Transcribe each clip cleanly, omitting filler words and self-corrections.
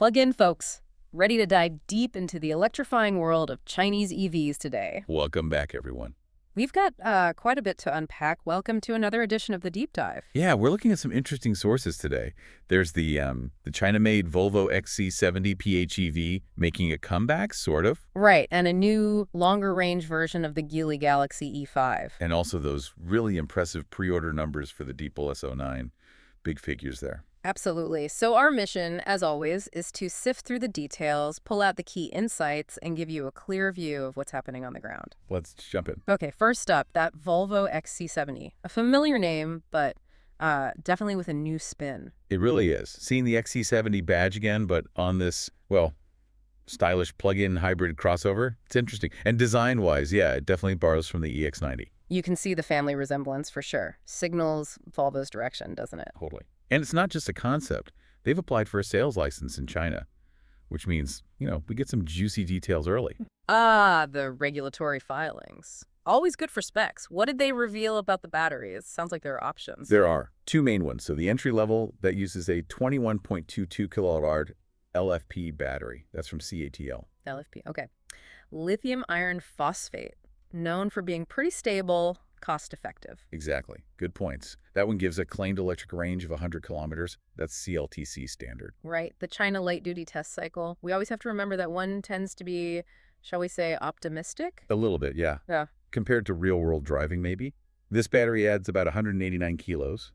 Plug in, folks. Ready to dive deep into the electrifying world of Chinese EVs today. Welcome back, everyone. We've got quite a bit to unpack. Welcome to another edition of the Deep Dive. Yeah, we're looking at some interesting sources today. There's the China-made Volvo XC70 PHEV making a comeback, sort of. Right, and a new, longer-range version of the Geely Galaxy E5. And also those really impressive pre-order numbers for the Deepal S09. Big figures there. Absolutely. So our mission, as always, is to sift through the details, pull out the key insights, and give you a clear view of what's happening on the ground. Let's jump in. Okay, first up, that Volvo XC70. A familiar name, but definitely with a new spin. It really is. Seeing the XC70 badge again, but on this, well, stylish plug-in hybrid crossover, it's interesting. And design-wise, yeah, it definitely borrows from the EX90. You can see the family resemblance for sure. Signals Volvo's direction, doesn't it? Totally. And it's not just a concept. They've applied for a sales license in China, which means, we get some juicy details early. Ah, the regulatory filings. Always good for specs. What did they reveal about the batteries? Sounds like there are options. There are two main ones. So the entry level that uses a 21.22 kilowatt LFP battery. That's from CATL. LFP, okay. Lithium iron phosphate, known for being pretty stable, cost-effective. Exactly. Good points. That one gives a claimed electric range of 100 kilometers. That's CLTC standard. Right. The China light-duty test cycle. We always have to remember that one tends to be, shall we say, optimistic? A little bit, yeah. Yeah. Compared to real-world driving, maybe. This battery adds about 189 kilos.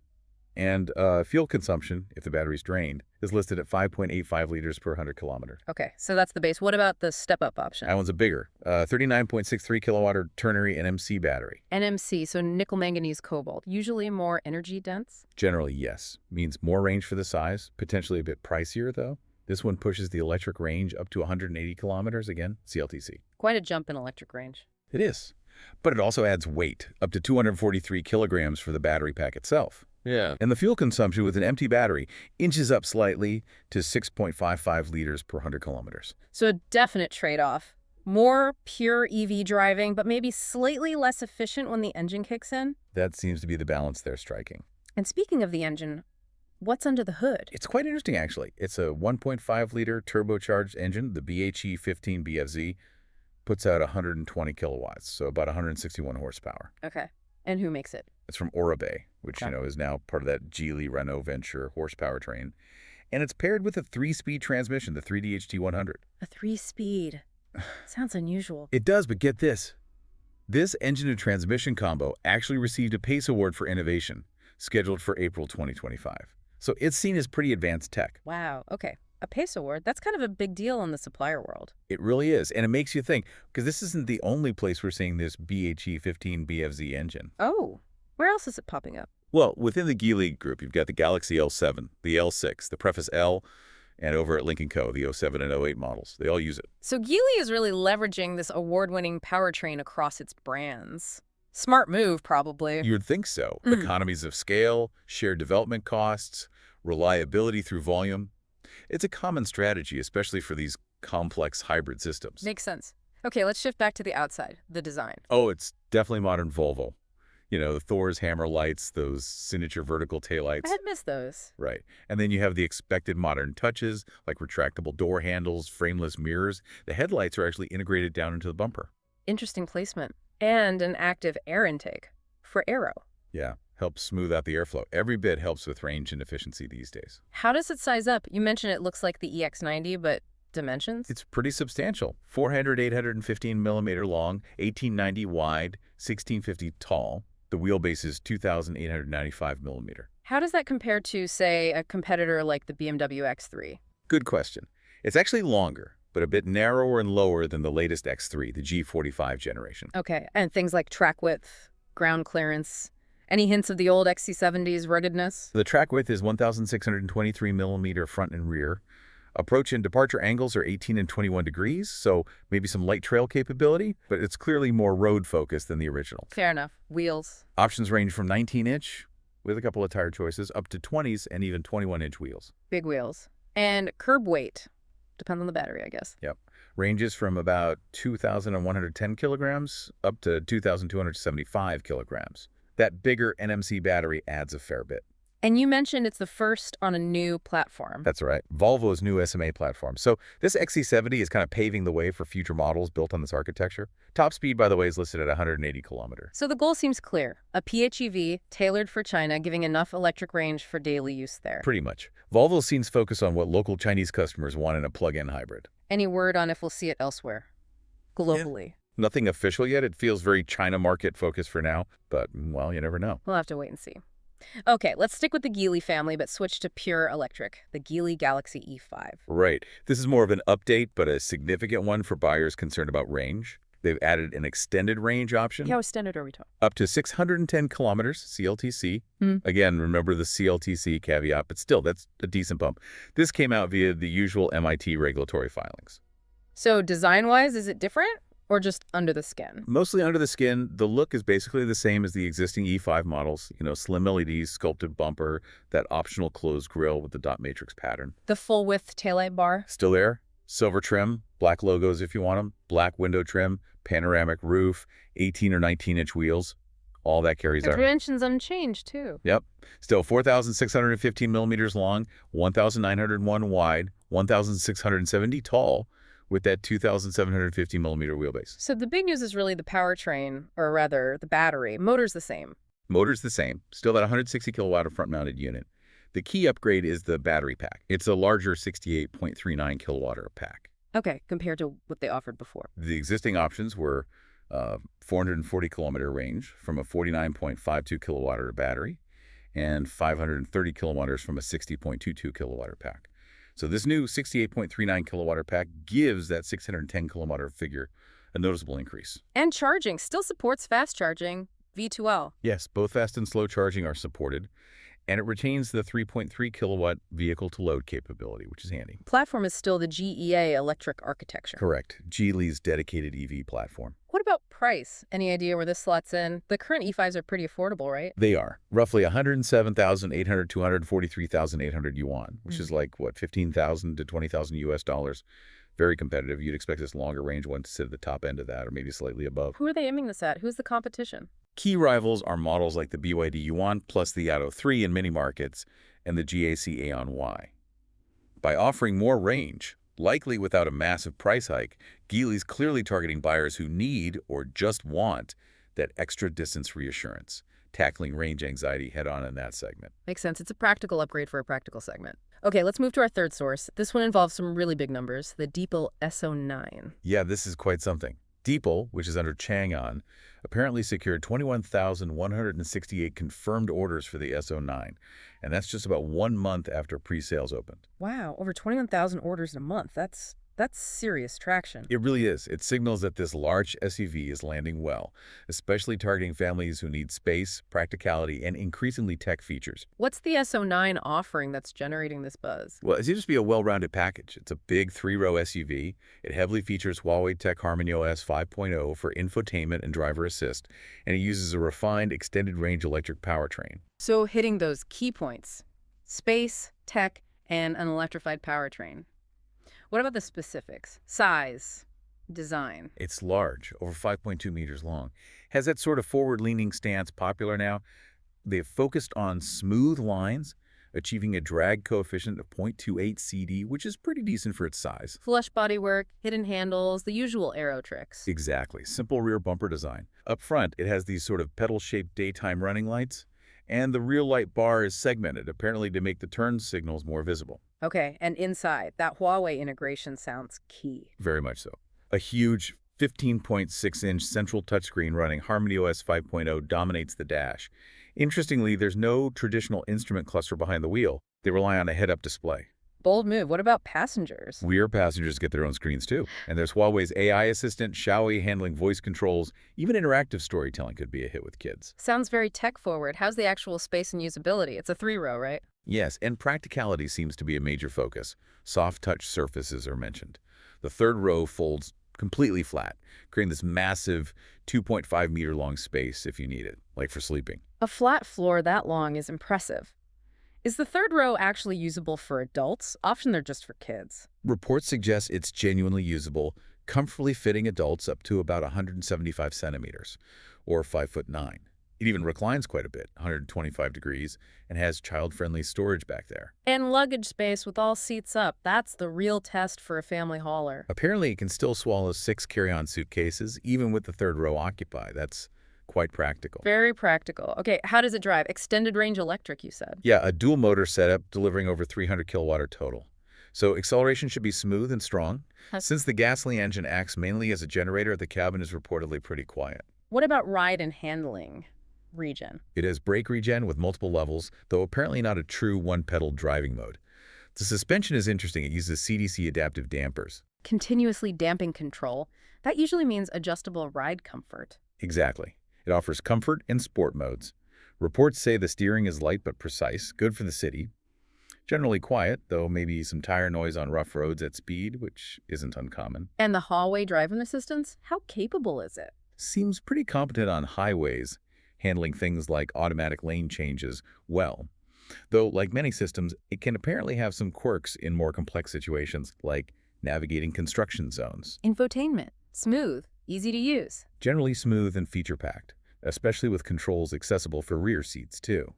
And fuel consumption, if the battery's drained, is listed at 5.85 liters per 100 kilometers. Okay, so that's the base. What about the step-up option? That one's a bigger, 39.63 kilowatt ternary NMC battery. NMC, so nickel manganese cobalt, usually more energy dense? Generally, yes. Means more range for the size, potentially a bit pricier, though. This one pushes the electric range up to 180 kilometers, again, CLTC. Quite a jump in electric range. It is. But it also adds weight, up to 243 kilograms for the battery pack itself. Yeah. And the fuel consumption with an empty battery inches up slightly to 6.55 liters per 100 kilometers. So a definite trade-off. More pure EV driving, but maybe slightly less efficient when the engine kicks in? That seems to be the balance they're striking. And speaking of the engine, what's under the hood? It's quite interesting, actually. It's a 1.5-liter turbocharged engine, the BHE15 BFZ, puts out 120 kilowatts, so about 161 horsepower. Okay. And who makes it? It's from Oribe, which, Okay. is now part of that Geely Renault Venture horsepower train. And it's paired with a 3-speed transmission, the 3DHT100. A 3-speed. Sounds unusual. It does, but get this. This engine and transmission combo actually received a PACE Award for Innovation, scheduled for April 2025. So it's seen as pretty advanced tech. Wow. Okay. A PACE Award, that's kind of a big deal in the supplier world. It really is, and it makes you think, because this isn't the only place we're seeing this BHE15 BFZ engine. Oh, where else is it popping up? Well, within the Geely group, you've got the Galaxy L7, the L6, the Preface L, and over at Lynk & Co., the 07 and 08 models. They all use it. So Geely is really leveraging this award-winning powertrain across its brands. Smart move, probably. You'd think so. Economies of scale, shared development costs, reliability through volume. It's a common strategy, especially for these complex hybrid systems. Makes sense. Okay, let's shift back to the outside, the design. Oh, it's definitely modern Volvo. The Thor's hammer lights, those signature vertical taillights. I had missed those. Right. And then you have the expected modern touches, like retractable door handles, frameless mirrors. The headlights are actually integrated down into the bumper. Interesting placement. And an active air intake for aero. Yeah, helps smooth out the airflow. Every bit helps with range and efficiency these days. How does it size up? You mentioned it looks like the EX90, but dimensions? It's pretty substantial. 815 millimeter long, 1890 wide, 1650 tall. The wheelbase is 2,895 millimeter. How does that compare to, say, a competitor like the BMW X3? Good question. It's actually longer, but a bit narrower and lower than the latest X3, the G45 generation. Okay, and things like track width, ground clearance. Any hints of the old XC70's ruggedness? The track width is 1,623 millimeter front and rear. Approach and departure angles are 18 and 21 degrees, so maybe some light trail capability, but it's clearly more road-focused than the original. Fair enough. Wheels. Options range from 19-inch, with a couple of tire choices, up to 20s and even 21-inch wheels. Big wheels. And curb weight. Depends on the battery, I guess. Yep. Ranges from about 2,110 kilograms up to 2,275 kilograms. That bigger NMC battery adds a fair bit. And you mentioned it's the first on a new platform. That's right, Volvo's new SMA platform. So this XC70 is kind of paving the way for future models built on this architecture. Top speed, by the way, is listed at 180 kilometers. So the goal seems clear. A PHEV tailored for China, giving enough electric range for daily use there. Pretty much. Volvo seems focused on what local Chinese customers want in a plug-in hybrid. Any word on if we'll see it elsewhere? Globally? Nothing official yet. It feels very China market focused for now, but, well, you never know. We'll have to wait and see. Okay, let's stick with the Geely family, but switch to pure electric, the Geely Galaxy E5. Right. This is more of an update, but a significant one for buyers concerned about range. They've added an extended range option. How extended are we talking? Up to 610 kilometers, CLTC. Again, remember the CLTC caveat, but still, that's a decent bump. This came out via the usual MIT regulatory filings. So design-wise, is it different or just under the skin? Mostly under the skin. The look is basically the same as the existing E5 models. You know, slim LEDs, sculpted bumper, that optional closed grille with the dot matrix pattern. The full-width taillight bar? Still there. Silver trim, black logos if you want them, black window trim, panoramic roof, 18 or 19-inch wheels. All that carries The our... dimensions unchanged, too. Yep. Still 4,615 millimeters long, 1,901 wide, 1,670 tall, with that 2,750 millimeter wheelbase. So the big news is really the powertrain, or rather, the battery. Motor's the same. Motor's the same, still that 160 kilowatt front-mounted unit. The key upgrade is the battery pack. It's a larger 68.39 kilowatt pack. Okay, compared to what they offered before. The existing options were 440 kilometer range from a 49.52 kilowatt battery and 530 kilometers from a 60.22 kilowatt pack. So this new 68.39 kilowatt pack gives that 610 kilowatt figure a noticeable increase. And charging still supports fast charging, V2L. Yes, both fast and slow charging are supported, and it retains the 3.3 kilowatt vehicle-to-load capability, which is handy. Platform is still the GEA electric architecture. Correct. Geely's dedicated EV platform. What about price? Any idea where this slots in? The current E5s are pretty affordable, right? They are. Roughly 107,800 to 143,800 yuan, which is like, what, 15,000 to 20,000 US dollars. Very competitive. You'd expect this longer range one to sit at the top end of that or maybe slightly above. Who are they aiming this at? Who's the competition? Key rivals are models like the BYD Yuan plus the Atto 3 in many markets and the GAC Aeon Y. By offering more range, likely without a massive price hike, Geely's clearly targeting buyers who need or just want that extra distance reassurance, tackling range anxiety head-on in that segment. Makes sense. It's a practical upgrade for a practical segment. Okay, let's move to our third source. This one involves some really big numbers, the Deepal S09. Yeah, this is quite something. Deepal, which is under Chang'an, apparently secured 21,168 confirmed orders for the S09, and that's just about 1 month after pre-sales opened. Wow, over 21,000 orders in a month. That's serious traction. It really is. It signals that this large SUV is landing well, especially targeting families who need space, practicality, and increasingly tech features. What's the S09 offering that's generating this buzz? Well, it seems to be a well-rounded package. It's a big 3-row SUV. It heavily features Huawei Tech HarmonyOS 5.0 for infotainment and driver assist, and it uses a refined extended-range electric powertrain. So hitting those key points, space, tech, and an electrified powertrain. What about the specifics? Size, design? It's large, over 5.2 meters long. Has that sort of forward-leaning stance popular now? They've focused on smooth lines, achieving a drag coefficient of 0.28 CD, which is pretty decent for its size. Flush bodywork, hidden handles, the usual aero tricks. Exactly. Simple rear bumper design. Up front, it has these sort of pedal-shaped daytime running lights, and the rear light bar is segmented, apparently to make the turn signals more visible. Okay, and inside, that Huawei integration sounds key. Very much so. A huge 15.6-inch central touchscreen running HarmonyOS 5.0 dominates the dash. Interestingly, there's no traditional instrument cluster behind the wheel. They rely on a head-up display. Bold move. What about passengers? Rear passengers get their own screens too. And there's Huawei's AI assistant, Xiaomi handling voice controls. Even interactive storytelling could be a hit with kids. Sounds very tech-forward. How's the actual space and usability? It's a 3-row, right? Yes, and practicality seems to be a major focus. Soft touch surfaces are mentioned. The third row folds completely flat, creating this massive 2.5-meter long space if you need it, like for sleeping. A flat floor that long is impressive. Is the third row actually usable for adults? Often they're just for kids. Reports suggest it's genuinely usable, comfortably fitting adults up to about 175 centimeters, or 5'9". It even reclines quite a bit, 125 degrees, and has child-friendly storage back there. And luggage space with all seats up. That's the real test for a family hauler. Apparently, it can still swallow 6 carry-on suitcases, even with the third row occupied. That's quite practical. Very practical. Okay, how does it drive? Extended range electric, you said. Yeah, a dual motor setup delivering over 300 kilowatt total. So acceleration should be smooth and strong. Since the gasoline engine acts mainly as a generator, the cabin is reportedly pretty quiet. What about ride and handling regen? It has brake regen with multiple levels, though apparently not a true one-pedal driving mode. The suspension is interesting. It uses CDC adaptive dampers. Continuously damping control. That usually means adjustable ride comfort. Exactly. It offers comfort and sport modes. Reports say the steering is light but precise, good for the city. Generally quiet, though maybe some tire noise on rough roads at speed, which isn't uncommon. And the hallway driving assistance? How capable is it? Seems pretty competent on highways, handling things like automatic lane changes well. Though, like many systems, it can apparently have some quirks in more complex situations, like navigating construction zones. Infotainment. Smooth. Easy to use. Generally smooth and feature-packed, especially with controls accessible for rear seats, too.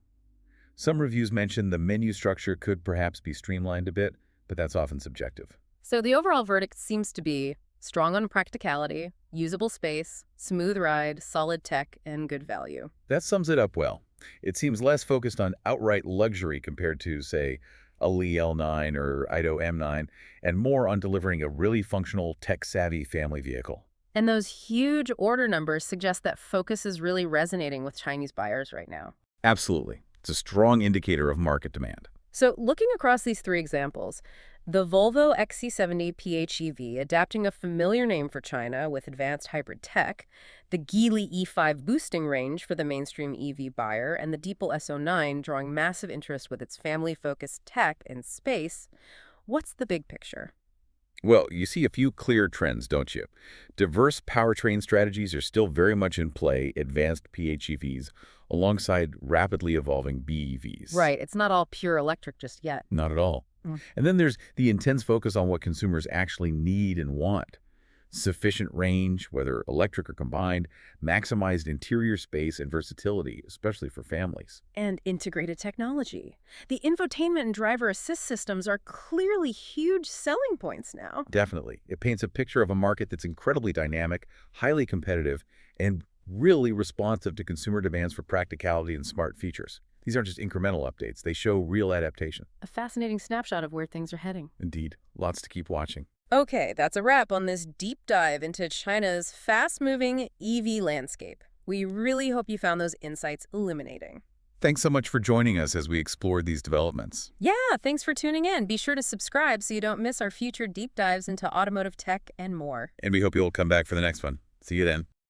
Some reviews mention the menu structure could perhaps be streamlined a bit, but that's often subjective. So the overall verdict seems to be strong on practicality, usable space, smooth ride, solid tech, and good value. That sums it up well. It seems less focused on outright luxury compared to, say, a Li L9 or Ido M9, and more on delivering a really functional, tech-savvy family vehicle. And those huge order numbers suggest that Focus is really resonating with Chinese buyers right now. Absolutely. It's a strong indicator of market demand. So looking across these three examples, the Volvo XC70 PHEV, adapting a familiar name for China with advanced hybrid tech, the Geely E5 boosting range for the mainstream EV buyer, and the Deepal S09 drawing massive interest with its family-focused tech and space, what's the big picture? Well, you see a few clear trends, don't you? Diverse powertrain strategies are still very much in play, advanced PHEVs, alongside rapidly evolving BEVs. Right, it's not all pure electric just yet. Not at all. And then there's the intense focus on what consumers actually need and want. Sufficient range, whether electric or combined, maximized interior space and versatility, especially for families. And integrated technology. The infotainment and driver assist systems are clearly huge selling points now. Definitely. It paints a picture of a market that's incredibly dynamic, highly competitive, and really responsive to consumer demands for practicality and smart features. These aren't just incremental updates. They show real adaptation. A fascinating snapshot of where things are heading. Indeed. Lots to keep watching. Okay, that's a wrap on this deep dive into China's fast-moving EV landscape. We really hope you found those insights illuminating. Thanks so much for joining us as we explored these developments. Yeah, thanks for tuning in. Be sure to subscribe so you don't miss our future deep dives into automotive tech and more. And we hope you'll come back for the next one. See you then.